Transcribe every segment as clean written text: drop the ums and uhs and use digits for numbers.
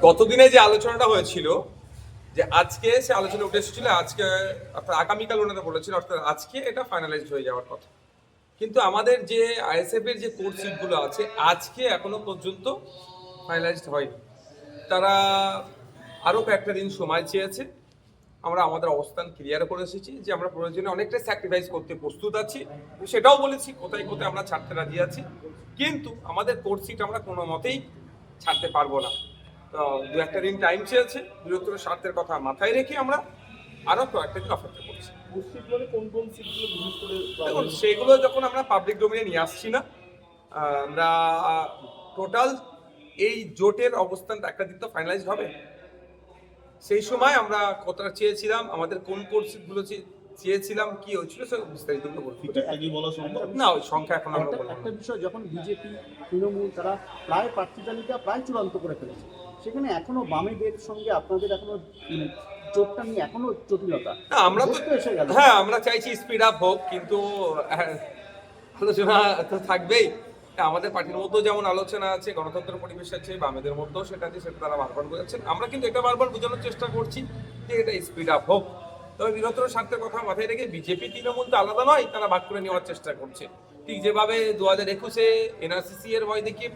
গতদিনে যে আলোচনাটা হয়েছিল যে আজকে সে আলোচনা উঠে এসেছিল আজকে অর্থাৎ আগামীকাল ওনারা বলেছিল অর্থাৎ আজকে এটা ফাইনালাইজড হয়ে যাওয়ার কথা, কিন্তু আমাদের যে আইএসএফ এর যে কোর্ট সিটগুলো আছে আজকে এখনো পর্যন্ত ফাইনালাইজড হয়নি। তারা আরও কয়েকটা দিন সময় চেয়েছে। আমরা আমাদের অবস্থান ক্লিয়ার করে এসেছি যে আমরা প্রয়োজনে অনেকটা স্যাক্রিফাইস করতে প্রস্তুত আছি, সেটাও বলেছি কোথায় কোথায় আমরা ছাড়তে রাজি আছি, কিন্তু আমাদের কোর্ট সিট আমরা কোনো মতেই ছাড়তে পারবো না। দু একটা দিন টাইম চেয়েছে, বৃহত্তর স্বার্থের কথা মাথায় রেখে আমরা আরও কয়েকটা দিন অপেক্ষা করছি। দেখুন, সেগুলো যখন আমরা পাবলিক ডোমেইনে নিয়ে আসছি না, আমরা টোটাল এই জোটের অবস্থানটা একটা দিন তো ফাইনালাইজ হবে, সেই সময় আমরা কতটা চেয়েছিলাম, আমাদের কোন কোর্ট সিটগুলো চেয়েছিলাম, কি হয়েছিল সে বিস্তারিত না, ওই সংখ্যা এখন আমরা বলবো। একটা বিষয়, যখন বিজেপি তৃণমূল তারা প্রায় প্রার্থী তালিকা প্রায় চূড়ান্ত করে ফেলেছে, সেখানে এখনো বামেদের সঙ্গে আপনাদের এখনো জোটটা নিয়ে এখনো জটিলতা। আমরা তো এসে গেল, হ্যাঁ আমরা চাইছি স্পিড আপ হোক, কিন্তু আলোচনা তো থাকবেই। আমাদের পার্টির মধ্যেও যেমন আলোচনা আছে, গণতন্ত্র পরিবেশ আছে, বামেদের মধ্যেও সেটা আছে, সেটা তারা বারবার বোঝাচ্ছেন। আমরা কিন্তু এটা বারবার বোঝানোর চেষ্টা করছি যে এটা স্পিড আপ হোক। তবে বৃহত্তর স্বার্থের কথা মাথায় রেখে বিজেপি তৃণমূল তো আলাদা নয়, তারা ভাগ করে নেওয়ার চেষ্টা করছে। ঠিক যেভাবে 2021-এ এনআরসিসি এর ভয় দেখিয়ে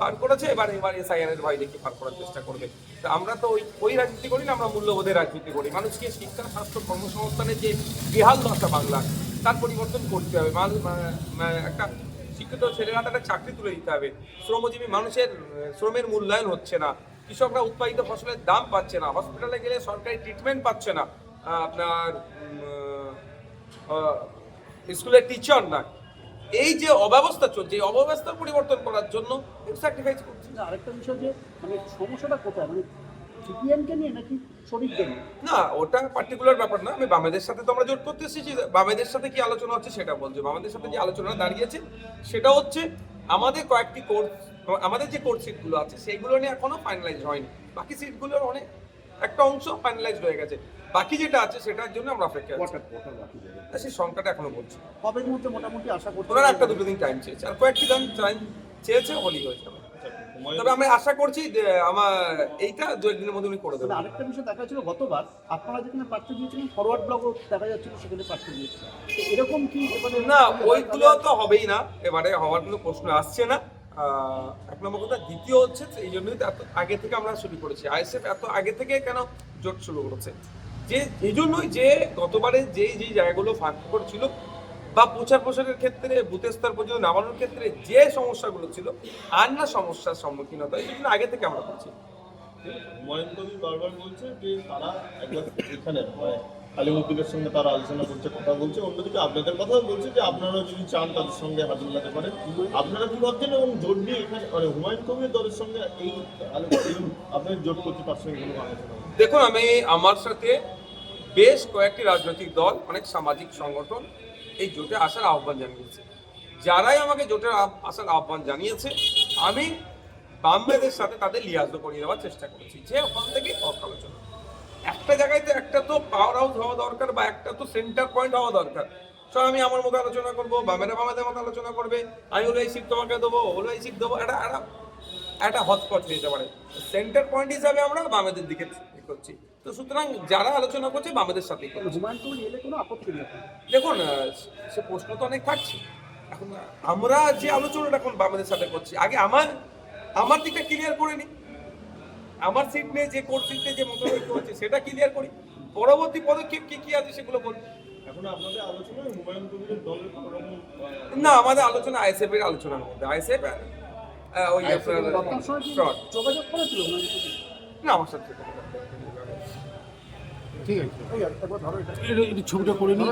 পার করেছে, এবার এসআইআর এর ভয় দেখিয়ে পার করার চেষ্টা করবে। তো আমরা তো ওই রাজনীতি করি না, আমরা মূল্যবোধের রাজনীতি করি। মানুষকে শিক্ষা, স্বাস্থ্য, কর্মসংস্থানের যে বেহাল দশা বাংলা, তার পরিবর্তন করতে হবে। একটা শিক্ষিত ছেলেরা একটা চাকরি তুলে দিতে হবে। শ্রমজীবী মানুষের শ্রমের মূল্যায়ন হচ্ছে না, কৃষকরা উৎপাদিত ফসলের দাম পাচ্ছে না, হসপিটালে গেলে সরকারি ট্রিটমেন্ট পাচ্ছে না, আপনার স্কুলের টিচার না, এই যে অব্যবস্থা চলছে, এই অব্যবস্থার পরিবর্তন করার জন্য স্যাক্রিফাইস করছে। আরেকটা বিষয়, যে মানে সমস্যাটা কোথায়, মানে সিপিএমকে নিয়ে নাকি শরীরকে নিয়ে? না, ওটা পার্টিকুলার ব্যাপার না। আমি বামেদের সাথে তো আমরা জোট করতে এসেছি, বামেদের সাথে কি আলোচনা হচ্ছে সেটা বলছে। বামেদের সাথে যে আলোচনা দাঁড়িয়েছে সেটা হচ্ছে আমাদের কয়েকটি কোর্স, আমাদের যে কোর্ট সিটগুলো আছে সেইগুলো নিয়ে এখনো ফাইনালাইজ হয়নি। বাকি সিটগুলোর অনেক একটা অংশ ফাইনালাইজড হয়ে গেছে, বাকি যেটা আছে সেটার জন্য আমরা অপেক্ষা আছি। সেই সংখ্যাটা এখনো বলছি কবের মধ্যে মোটামুটি আশা করতে? ওনারা একটা দুটো দিন টাইম চেয়েছে, আর কয়েকটি দিন টাইম চেয়েছে, হলেই হয়ে যাবে। তবে আমি আশা করছি যে আমার এইটা 2 একদিনের মধ্যে উনি করে দেবেন। আরেকটা বিষয় দেখা ছিল, গতবার আপনারা যেখানে প্রার্থী দিয়েছিলেন ফরওয়ার্ড ব্লকও দেখা যাচ্ছিল, সেখানে প্রার্থী দিয়েছিলেন। এরকম কি না, ওইগুলো তো হবেই না, এবারে হওয়ার কোনো প্রশ্ন আসছে না। এক নম্বর কথা। দ্বিতীয় হচ্ছে এই জন্যই তো এত আগে থেকে আমরা শুরু করেছি। আইএসএফ এত আগে থেকে কেন জোট শুরু করেছে, যে এই জন্যই যে গতবারে যেই জায়গাগুলো ফাঁক করেছিল বা প্রচার প্রসারের ক্ষেত্রে বুথ স্তর পর্যন্ত নামানোর ক্ষেত্রে যে সমস্যাগুলো ছিল, আর না সমস্যার সম্মুখীন হতে হয়, এই জন্য আগে থেকে আমরা করছি। হুমায়ুন কবির বারবার বলছে যে তারা একবার এখানে আলিমুদ্দিনের সঙ্গে তারা আলোচনা করছে, কথা বলছে। অন্যদিকে আপনাদের কথাও বলছে যে আপনারা যদি চান তাদের সঙ্গে হাত মেলাতে পারেন। আপনারা কি ভাবছেন, এবং জোট নিয়ে এখানে মানে হুমায়ুন কবির দলের সঙ্গে এই আপনাদের জোট করতে পারছেন কোনো আলোচনা? দেখুন, আমি আমার সাথে বেশ কয়েকটি রাজনৈতিক দল, অনেক সামাজিক সংগঠন এই জোটে আসার আহ্বান জানিয়েছে। যারাই আমাকে জোটে আসার আহ্বান জানিয়েছে, আমি বামদের সাথে তাদের লিয়াজও করিয়ে দেওয়ার চেষ্টা করেছি, যে ওখান থেকে আলোচনা একটা জায়গায় তো একটা তো পাওয়ার হাউস হওয়া দরকার, বা একটা তো সেন্টার পয়েন্ট হওয়া দরকার। সব আমি আমার মতো আলোচনা করবো, বামেরা বামেদের মতো আলোচনা করবে, আমি হলো এই সিট তোমাকে দেবো, হলো এই সিট দেবো, একটা হটস্পট হয়ে যেতে পারে। সেন্টার পয়েন্ট হিসাবে আমরা বামেদের দিকে করছি। তো সুতরাং যারা আলোচনা করছে বামেদের সাথে দেখুন, সে প্রশ্ন তো অনেক থাকছে। এখন আমরা যে আলোচনাটা এখন বামেদের সাথে করছি, আগে আমার দিকটা ক্লিয়ার করে নিই, আমার সিট নিয়ে যে কোর্ট সিট নিয়ে যে মতভেদ হচ্ছে সেটা ক্লিয়ার করি, পরবর্তী পদক্ষেপ কি আছে সেগুলো বলবো। এখন আপনাদের আলোচনা হুমায়ুন কবিরের দলের কোনো রকম না, আমাদের আলোচনা আইএসএফ এর আলোচনার মধ্যে। আইএসএফ ওই যোগাযোগ করেছিল না আমার সাথে। ঠিক আছে, ছবিটা করে নিই।